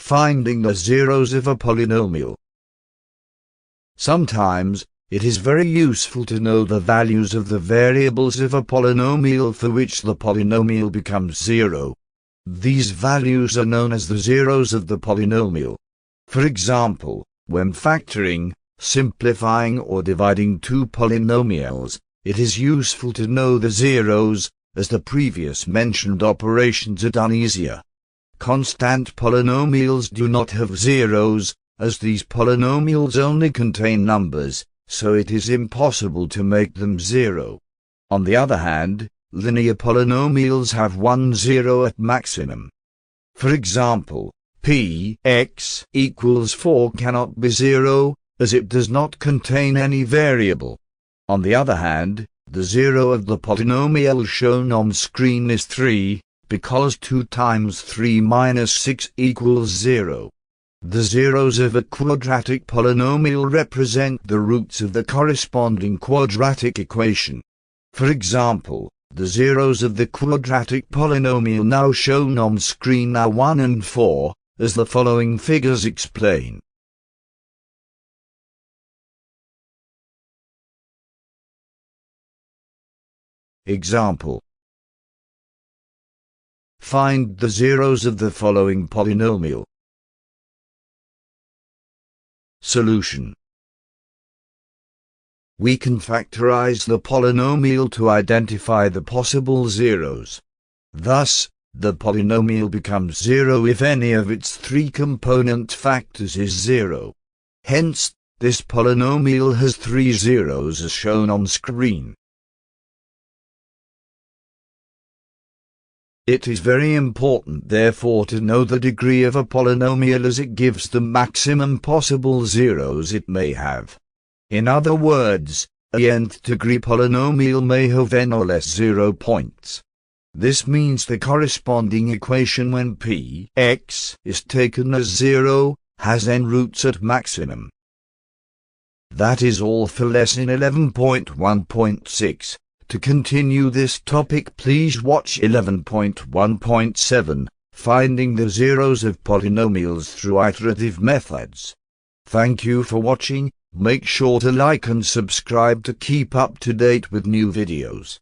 Finding the zeros of a polynomial. Sometimes, it is very useful to know the values of the variables of a polynomial for which the polynomial becomes zero. These values are known as the zeros of the polynomial. For example, when factoring, simplifying or dividing two polynomials, it is useful to know the zeros, as the previous mentioned operations are done easier. Constant polynomials do not have zeros, as these polynomials only contain numbers, so it is impossible to make them zero. On the other hand, linear polynomials have one zero at maximum. For example, p(x) equals 4 cannot be zero, as it does not contain any variable. On the other hand, the zero of the polynomial shown on screen is 3, because 2 times 3 minus 6 equals 0. The zeros of a quadratic polynomial represent the roots of the corresponding quadratic equation. For example, the zeros of the quadratic polynomial now shown on screen are 1 and 4, as the following figures explain. Example. Find the zeros of the following polynomial. Solution. We can factorize the polynomial to identify the possible zeros. Thus, the polynomial becomes zero if any of its three component factors is zero. Hence, this polynomial has three zeros as shown on screen. It is very important therefore to know the degree of a polynomial, as it gives the maximum possible zeros it may have. In other words, a nth degree polynomial may have n or less 0 points. This means the corresponding equation when p(x) is taken as 0, has n roots at maximum. That is all for lesson 11.1.6. To continue this topic, please watch 11.1.7, Finding the Zeros of Polynomials through Iterative Methods. Thank you for watching. Make sure to like and subscribe to keep up to date with new videos.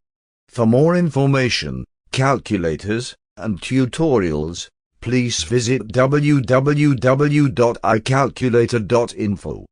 For more information, calculators, and tutorials, please visit www.iCalculator.info.